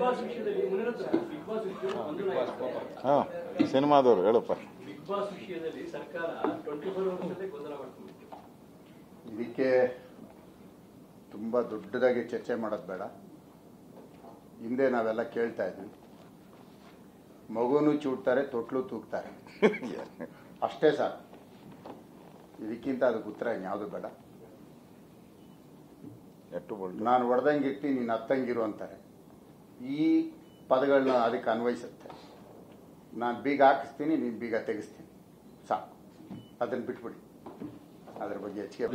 Boss ವಿಷಯದಲ್ಲಿ big boss ಹಾ ಸಿನಿಮಾದವರು ಹೇಳಪ್ಪ. ಬಿಗ್ ಬಾಸ್ ವಿಷಯದಲ್ಲಿ ಸರ್ಕಾರ 24 ಅವರ್ಸ್ ಗೊಂದಲ ಮಾಡ್ಕೊಂಡು ಇದಕ್ಕೆ ತುಂಬಾ ದೊಡ್ಡದಾಗಿ ಚರ್ಚೆ ಮಾಡೋದು ಬೇಡ. ಹಿಂದೆ ನಾವೆಲ್ಲ ಕೇಳ್ತಾ ಇದ್ವಿ, ಮಗುನು ಚೂಡ್ತಾರೆ ತೊಟ್ಲು ತೂಗ್ತಾರೆ ಅಷ್ಟೇ ಸರ್. ಇದಕ್ಕಿಂತ ಅದಕ್ಕೆ ಉತ್ತರ ಇನ್ಯಾವುದು ಬೇಡ. ನಾನು ಹೊಡೆದಂಗೆ ಇರ್ತೀನಿ, ನೀನು ಹತ್ತಂಗಿರು ಅಂತಾರೆ. ಈ ಪದಗಳನ್ನ ಅದಕ್ಕೆ ಅನ್ವಯಿಸುತ್ತೆ. ನಾನು ಬೀಗ ಹಾಕಿಸ್ತೀನಿ, ನೀನು ಬೀಗ ತೆಗಿಸ್ತೀನಿ, ಸಾಕು. ಅದನ್ನು ಬಿಟ್ಬಿಡಿ. ಅದ್ರ ಬಗ್ಗೆ ಹೆಚ್ಚಿಗೆ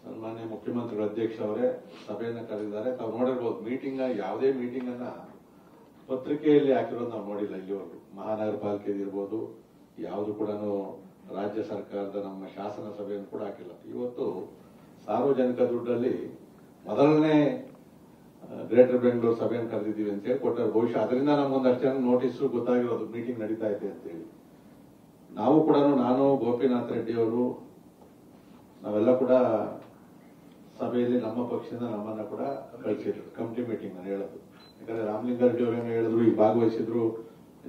ಸನ್ಮಾನ್ಯ ಮುಖ್ಯಮಂತ್ರಿಗಳ ಅಧ್ಯಕ್ಷ ಅವರೇ ಸಭೆಯನ್ನ ಕರೆದಿದ್ದಾರೆ. ತಾವು ನೋಡಿರ್ಬೋದು, ಮೀಟಿಂಗ್ ಯಾವುದೇ ಮೀಟಿಂಗ್ ಅನ್ನ ಪತ್ರಿಕೆಯಲ್ಲಿ ಹಾಕಿರೋದು ನಾವು ನೋಡಿಲ್ಲ ಇಲ್ಲಿವರೆಗೂ. ಮಹಾನಗರ ಪಾಲಿಕೆ ಇರ್ಬೋದು, ಯಾವುದು ಕೂಡ ರಾಜ್ಯ ಸರ್ಕಾರದ ನಮ್ಮ ಶಾಸನ ಸಭೆಯನ್ನು ಕೂಡ ಹಾಕಿಲ್ಲ. ಇವತ್ತು ಸಾರ್ವಜನಿಕ ದುಡ್ಡಲ್ಲಿ ಮೊದಲನೇ ಗ್ರೇಟರ್ ಬೆಂಗಳೂರು ಸಭೆಯನ್ನು ಕರೆದಿದ್ದೀವಿ ಅಂತ ಹೇಳಿ ಕೊಟ್ಟರೆ, ಬಹುಶಃ ಅದರಿಂದ ನಮಗೊಂದಷ್ಟು ಜನ ನೋಟಿಸು ಗೊತ್ತಾಗಿರೋದು ಮೀಟಿಂಗ್ ನಡೀತಾ ಇದೆ ಅಂತ ಹೇಳಿ. ನಾವು ಕೂಡ, ನಾನು ಗೋಪಿನಾಥ್ ರೆಡ್ಡಿ ಅವರು ನಾವೆಲ್ಲ ಕೂಡ ಸಭೆಯಲ್ಲಿ ನಮ್ಮ ಪಕ್ಷದಿಂದ ನಮ್ಮನ್ನ ಕೂಡ ಕಳಿಸಿದ್ರು ಕಮಿಟಿ ಮೀಟಿಂಗ್ ನಾನು ಹೇಳೋದು. ಯಾಕಂದ್ರೆ ರಾಮಲಿಂಗಾರೆಡ್ಡಿ ಅವರೇನು ಹೇಳಿದ್ರು, ಈಗ ಭಾಗವಹಿಸಿದ್ರು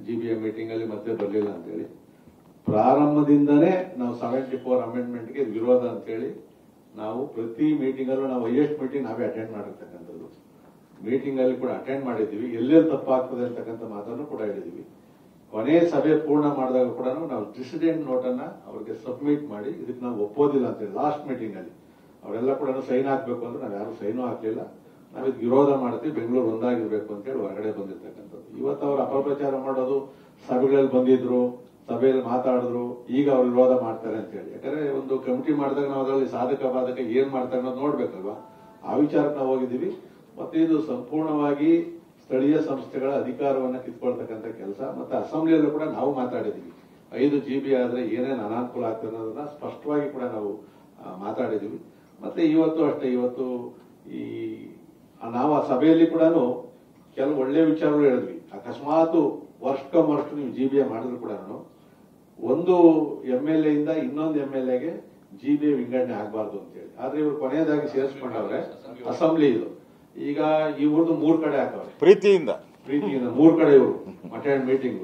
GBA ಮೀಟಿಂಗ್ ಅಲ್ಲಿ, ಮತ್ತೆ ಬರಲಿಲ್ಲ ಅಂತ ಹೇಳಿ. ಪ್ರಾರಂಭದಿಂದನೇ ನಾವು 74 ಅಮೆಂಡ್ಮೆಂಟ್ಗೆ ವಿರೋಧ ಅಂತ ಹೇಳಿ ನಾವು ಪ್ರತಿ ಮೀಟಿಂಗ್ ಅಲ್ಲೂ ನಾವು ಹೈಯೆಸ್ಟ್ ಮೀಟಿಂಗ್ ನಾವೇ ಅಟೆಂಡ್ ಮಾಡಿರ್ತಕ್ಕಂಥದ್ದು. ಮೀಟಿಂಗ್ ಅಲ್ಲಿ ಕೂಡ ಅಟೆಂಡ್ ಮಾಡಿದ್ದೀವಿ. ಎಲ್ಲೆಲ್ಲಿ ತಪ್ಪಾಗ್ತದೆ ಅಂತಕ್ಕಂಥ ಮಾತನ್ನು ಕೂಡ ಹೇಳಿದೀವಿ. ಕೊನೆ ಸಭೆ ಪೂರ್ಣ ಮಾಡಿದಾಗ ಕೂಡ ನಾವು ಡಿಸಿಡೆಂಟ್ ನೋಟ್ ಅನ್ನ ಅವ್ರಿಗೆ ಸಬ್ಮಿಟ್ ಮಾಡಿ ಇದಕ್ಕೆ ನಾವು ಒಪ್ಪೋದಿಲ್ಲ ಅಂತ ಹೇಳಿ ಲಾಸ್ಟ್ ಮೀಟಿಂಗ್ ಅಲ್ಲಿ ಅವರೆಲ್ಲ ಕೂಡ ಸೈನ್ ಹಾಕ್ಬೇಕು ಅಂದ್ರೆ ನಾವು ಯಾರು ಸೈನು ಹಾಕ್ಲಿಲ್ಲ. ನಾವಿದ್ ವಿರೋಧ ಮಾಡ್ತೀವಿ, ಬೆಂಗಳೂರು ಒಂದಾಗಿರ್ಬೇಕು ಅಂತ ಹೇಳಿ ಹೊರಗಡೆ ಬಂದಿರ್ತಕ್ಕಂಥದ್ದು. ಇವತ್ತು ಅವರು ಅಪಪ್ರಚಾರ ಮಾಡೋದು, ಸಭೆಗಳಲ್ಲಿ ಬಂದಿದ್ರು, ಸಭೆಯಲ್ಲಿ ಮಾತಾಡಿದ್ರು, ಈಗ ಅವ್ರು ವಿರೋಧ ಮಾಡ್ತಾರೆ ಅಂತ ಹೇಳಿ. ಯಾಕಂದ್ರೆ ಒಂದು ಕಮಿಟಿ ಮಾಡಿದಾಗ ನಾವು ಅದರಲ್ಲಿ ಸಾಧಕ ಬಾಧಕ ಏನ್ ಮಾಡ್ತಾರೆ ಅನ್ನೋದು ನೋಡ್ಬೇಕಲ್ವಾ. ಆ ವಿಚಾರಕ್ಕೆ ನಾವು ಹೋಗಿದ್ದೀವಿ. ಮತ್ತೆ ಇದು ಸಂಪೂರ್ಣವಾಗಿ ಸ್ಥಳೀಯ ಸಂಸ್ಥೆಗಳ ಅಧಿಕಾರವನ್ನ ಕಿತ್ಕೊಳ್ತಕ್ಕಂಥ ಕೆಲಸ. ಮತ್ತೆ ಅಸೆಂಬ್ಲಿಯಲ್ಲೂ ಕೂಡ ನಾವು ಮಾತಾಡಿದೀವಿ, 5 GB ಆದ್ರೆ ಏನೇನು ಅನಾನುಕೂಲ ಆಗ್ತದೆ ಅನ್ನೋದನ್ನ ಸ್ಪಷ್ಟವಾಗಿ ಕೂಡ ನಾವು ಮಾತಾಡಿದೀವಿ. ಮತ್ತೆ ಇವತ್ತು ಅಷ್ಟೇ, ಇವತ್ತು ಈ ನಾವು ಆ ಸಭೆಯಲ್ಲಿ ಕೂಡ ಕೆಲವು ಒಳ್ಳೆ ವಿಚಾರಗಳು ಹೇಳಿದ್ವಿ. ಅಕಸ್ಮಾತ್ ವರ್ಷ ನೀವು GBA ಮಾಡಿದ್ರು ಕೂಡ ಒಂದು MLA ಇಂದ ಇನ್ನೊಂದು MLAಗೆ GBA ವಿಂಗಡಣೆ ಆಗಬಾರ್ದು ಅಂತ ಹೇಳಿ. ಆದ್ರೆ ಇವರು ಕೊನೆಯದಾಗಿ ಸೇರಿಸ್ಕೊಂಡವ್ರೆ ಅಸೆಂಬ್ಲಿ. ಇದು ಈಗ ಇವ್ರದ್ದು 3 ಕಡೆ ಹಾಕವ್ರೆ, ಪ್ರೀತಿಯಿಂದ 3 ಕಡೆ ಇವರು ಅಟೆಂಡ್ ಮೀಟಿಂಗ್.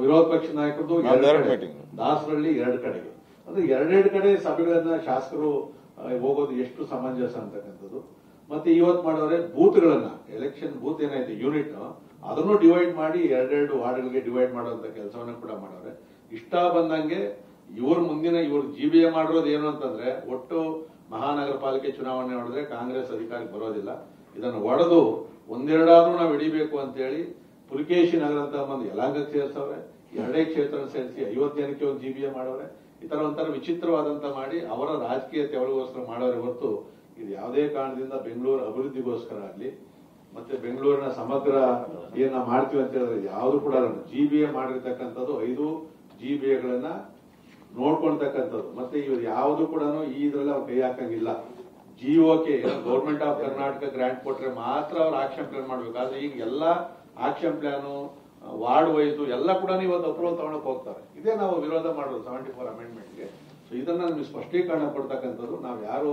ವಿರೋಧ ಪಕ್ಷ ನಾಯಕರದ್ದು 2 ಕಡೆ, ದಾಸರಳ್ಳಿ 2 ಕಡೆಗೆ. ಅಂದ್ರೆ 2 ಕಡೆ ಸಭೆಗಳನ್ನ ಶಾಸಕರು ಹೋಗೋದು ಎಷ್ಟು ಸಮಂಜಸ ಅಂತಕ್ಕಂಥದ್ದು. ಮತ್ತೆ ಇವತ್ತು ಮಾಡೋರೆ ಬೂತ್ಗಳನ್ನ, ಎಲೆಕ್ಷನ್ ಬೂತ್ ಏನಾಯ್ತು ಯೂನಿಟ್, ಅದನ್ನು ಡಿವೈಡ್ ಮಾಡಿ 2 ವಾರ್ಡ್ಗಳಿಗೆ ಡಿವೈಡ್ ಮಾಡುವಂತ ಕೆಲಸವನ್ನ ಕೂಡ ಮಾಡೋರೆ. ಇಷ್ಟ ಬಂದಂಗೆ ಇವ್ರ ಮುಂದಿನ ಇವ್ರು GBA ಮಾಡಿರೋದು ಏನು ಅಂತಂದ್ರೆ, ಒಟ್ಟು ಮಹಾನಗರ ಪಾಲಿಕೆ ಚುನಾವಣೆ ನೋಡಿದ್ರೆ ಕಾಂಗ್ರೆಸ್ ಅಧಿಕಾರಕ್ಕೆ ಬರೋದಿಲ್ಲ. ಇದನ್ನು ಒಡೆದು ಒಂದೆರಡಾದ್ರೂ ನಾವು ಹಿಡಿಬೇಕು ಅಂತ ಹೇಳಿ ಪುಲಿಕೇಶಿ ನಗರ ಅಂತ ಬಂದು ಯಲಹಂಕಕ್ಕೆ ಸೇರಿಸವ್ರೆ, 2 ಕ್ಷೇತ್ರ ಸೇರಿಸಿ 50 ಜನಕ್ಕೆ ಒಂದು GBA ಮಾಡವ್ರೆ. ಈ ತರ ಒಂಥರ ವಿಚಿತ್ರವಾದಂತ ಮಾಡಿ ಅವರ ರಾಜಕೀಯ ತೆವಳಿಗೋಸ್ಕರ ಮಾಡೋರೆ ಹೊರತು ಇದು ಯಾವುದೇ ಕಾರಣದಿಂದ ಬೆಂಗಳೂರು ಅಭಿವೃದ್ಧಿಗೋಸ್ಕರ ಆಗಲಿ, ಮತ್ತೆ ಬೆಂಗಳೂರಿನ ಸಮಗ್ರ ಏನ ಮಾಡ್ತೀವಿ ಅಂತ ಹೇಳಿದ್ರೆ ಯಾವುದು ಕೂಡ GBA ಮಾಡಿರ್ತಕ್ಕಂಥದ್ದು 5 GBAಗಳನ್ನ ನೋಡ್ಕೊಳ್ತಕ್ಕಂಥದ್ದು. ಮತ್ತೆ ಇವ್ರು ಯಾವುದು ಕೂಡ ಇದ್ರಲ್ಲಿ ಅವ್ರು ಕೈ ಹಾಕಂಗಿಲ್ಲ. GOಕ್ಕೆ ಗೌರ್ಮೆಂಟ್ ಆಫ್ ಕರ್ನಾಟಕ ಗ್ರಾಂಟ್ ಕೊಟ್ರೆ ಮಾತ್ರ ಅವ್ರು ಆಕ್ಷನ್ ಪ್ಲಾನ್ ಮಾಡ್ಬೇಕು. ಆದ್ರೆ ಈಗ ಎಲ್ಲಾ ಆಕ್ಷನ್ ಪ್ಲಾನು ವಾರ್ಡ್ ವೈಸು ಎಲ್ಲ ಕೂಡ ಇವತ್ತು ಅಪ್ರೂವಲ್ ತಗೊಳಕ್ ಹೋಗ್ತಾರೆ. ಇದೇ ನಾವು ವಿರೋಧ ಮಾಡೋದು 74 ಅಮೆಂಡ್ಮೆಂಟ್ಗೆ. ಸೊ ಇದನ್ನ ನಿಮ್ಗೆ ಸ್ಪಷ್ಟೀಕರಣ ಕೊಡ್ತಕ್ಕಂಥದ್ದು. ನಾವು ಯಾರು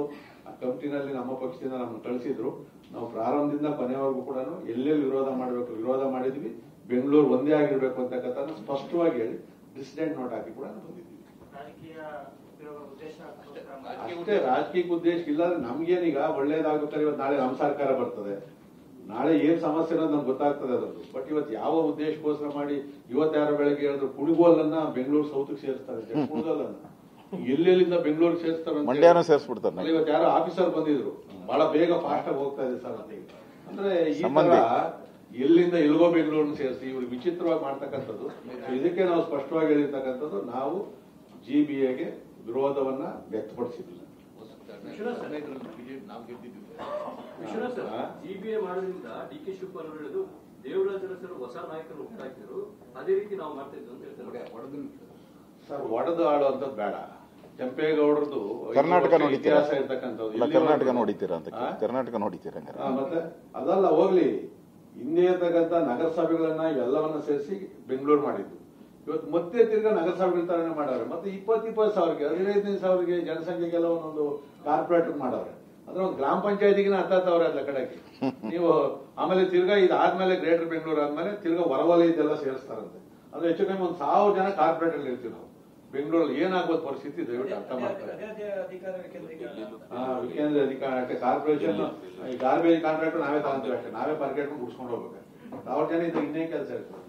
ಆ ಕಮಿಟಿನಲ್ಲಿ ನಮ್ಮ ಪಕ್ಷದಿಂದ ನಮ್ಮನ್ನು ಕಳಿಸಿದ್ರು, ನಾವು ಪ್ರಾರಂಭದಿಂದ ಕೊನೆವರೆಗೂ ಕೂಡ ಎಲ್ಲೆಲ್ಲಿ ವಿರೋಧ ಮಾಡಬೇಕು ವಿರೋಧ ಮಾಡಿದ್ವಿ. ಬೆಂಗಳೂರು ಒಂದೇ ಆಗಿರ್ಬೇಕು ಅಂತಕ್ಕಂಥ ಸ್ಪಷ್ಟವಾಗಿ ಹೇಳಿ ಡಿಸಿಡೆಂಟ್ ನೋಟ್ ಹಾಕಿ ಕೂಡ ಬಂದಿದ್ವಿ. ಅಷ್ಟೇ, ರಾಜಕೀಯ ಉದ್ದೇಶ ಇಲ್ಲ. ನಮ್ಗೇನೀಗ ಒಳ್ಳೇದಾಗ್ಬೇಕಾದ್ರೆ ಇವತ್ತು ನಾಳೆ ನಮ್ಮ ಸರ್ಕಾರ ಬರ್ತದೆ, ನಾಳೆ ಏನ್ ಸಮಸ್ಯೆ ಅನ್ನೋದು ನಮ್ಗೆ ಗೊತ್ತಾಗ್ತದೆ ಅದರದ್ದು. ಬಟ್ ಇವತ್ತು ಯಾವ ಉದ್ದೇಶಕ್ಕೋಸ್ಕರ ಮಾಡಿ ಇವತ್ತು ಯಾರೋ ಬೆಳಗ್ಗೆ ಹೇಳಿದ್ರು ಕುಣಿಗೋಲನ್ನ ಬೆಂಗಳೂರು ಸೌತ್ಗೆ ಸೇರಿಸ್ತಾರೆ, ಕುಣಿಗೋಲನ್ನ ಎಲ್ಲೆಲ್ಲಿಂದ ಬೆಂಗಳೂರು ಸೇರಿಸ್ತಾರೆ, ಮಂಡ್ಯನೂ ಸೇರಿಸ್ಬಿಡ್ತಾರೆ. ಇವತ್ತು ಯಾರೋ ಆಫೀಸರ್ ಬಂದಿದ್ರು, ಬಹಳ ಬೇಗ ಫಾಸ್ಟ್ ಆಗಿ ಹೋಗ್ತಾ ಇದೆ ಸರ್ ಅಂತ. ಅಂದ್ರೆ ಈ ತರ ಎಲ್ಲಿಂದ ಎಲ್ಗೋ ಬೆಂಗಳೂರನ್ನ ಸೇರಿಸಿ ಇವ್ರಿಗೆ ವಿಚಿತ್ರವಾಗಿ ಮಾಡ್ತಕ್ಕಂಥದ್ದು. ಇದಕ್ಕೆ ನಾವು ಸ್ಪಷ್ಟವಾಗಿ ಹೇಳಿರ್ತಕ್ಕಂಥದ್ದು, ನಾವು GBAಗೆ ವಿರೋಧವನ್ನ ವ್ಯಕ್ತಪಡಿಸಿದ್ದಿಲ್ಲ. GBA ಮಾಡೋದ್ರಿಂದ DK ಶಿವಕುಮಾರ್ ಹೇಳೋದು ದೇವರಾಜ ಅರಸರು ಹೊಸ ನಾಯಕರು ಹುಟ್ಟಾಕಿದ್ರು, ಅದೇ ರೀತಿ ನಾವು ಮಾಡ್ತಾ ಇದ್ವಿ ಅಂತ ಹೇಳ್ತಾರೆ. ಸರ್, ಒಡೆದು ಆಡುವಂಥದ್ದು ಬೇಡ. ಕೆಂಪೇಗೌಡರದು ಕರ್ನಾಟಕ ಇತಿಹಾಸ ಇರ್ತಕ್ಕಂಥದ್ದು, ಕರ್ನಾಟಕ ನೋಡಿತೀರಾ ಅಂತ, ಕರ್ನಾಟಕ ನೋಡಿತೀರಾ? ಮತ್ತೆ ಅದಲ್ಲ ಹೋಗ್ಲಿ, ಹಿಂದೆ ಇರ್ತಕ್ಕಂಥ ನಗರಸಭೆಗಳನ್ನ ಇವೆಲ್ಲವನ್ನ ಸೇರಿಸಿ ಬೆಂಗಳೂರು ಮಾಡಿದ್ದು. ಇವತ್ತು ಮತ್ತೆ ತಿರ್ಗಾ ನಗರಸಭೆಗಳ ತರನೇ ಮಾಡವ್ರೆ. ಮತ್ತೆ 20 ಸಾವಿರಕ್ಕೆ 15 ಸಾವಿರಕ್ಕೆ ಜನಸಂಖ್ಯೆಗೆಲ್ಲ ಒಂದೊಂದು ಕಾರ್ಪೊರೇಟ್ ಮಾಡವ್ರೆ. ಅಂದ್ರೆ ಒಂದು ಗ್ರಾಮ ಪಂಚಾಯತಿಗಿನ ಹತ್ತವ್ರೆ ಅದ್ರ ಕಡೆಗೆ. ನೀವು ಆ ಆಮೇಲೆ ತಿರ್ಗಾ ಇದಾದ್ಮೇಲೆ ಗ್ರೇಟರ್ ಬೆಂಗಳೂರು ಆದ್ಮೇಲೆ ತಿರ್ಗಾ ಹೊರವಲಯದೆಲ್ಲ ಸೇರಿಸ್ತಾರಂತೆ. ಅಂದ್ರೆ ಹೆಚ್ಚು ಕಮ್ಮಿ 1,000 ಜನ ಕಾರ್ಪೊರೇಟ್ ಅಲ್ಲಿ ಇರ್ತೀವಿ ನಾವು. ಬೆಂಗಳೂರಲ್ಲಿ ಏನಾಗ್ಬೋದು ಪರಿಸ್ಥಿತಿ ದಯವಿಟ್ಟು ಅರ್ಥ ಮಾಡ್ತಾರೆ. ವಿಕೇಂದ್ರ ಅಧಿಕಾರ ಕಾರ್ಪೊರೇಷನ್ ಈ ಗಾರ್ಬೇಜ್ ಕಾಂಟ್ರಾಕ್ಟ್ ನಾವೇ ತಗೊಂತೀವಿ ಅಷ್ಟೇ, ನಾವೇ ಮಾರ್ಕೆಟ್ ಮುಗಿಸ್ಕೊಂಡು ಹೋಗ್ಬೇಕು. 1,000 ಜನ ಇದ್ರೆ ಇನ್ನೇ ಕೆಲಸ ಇರ್ತದೆ.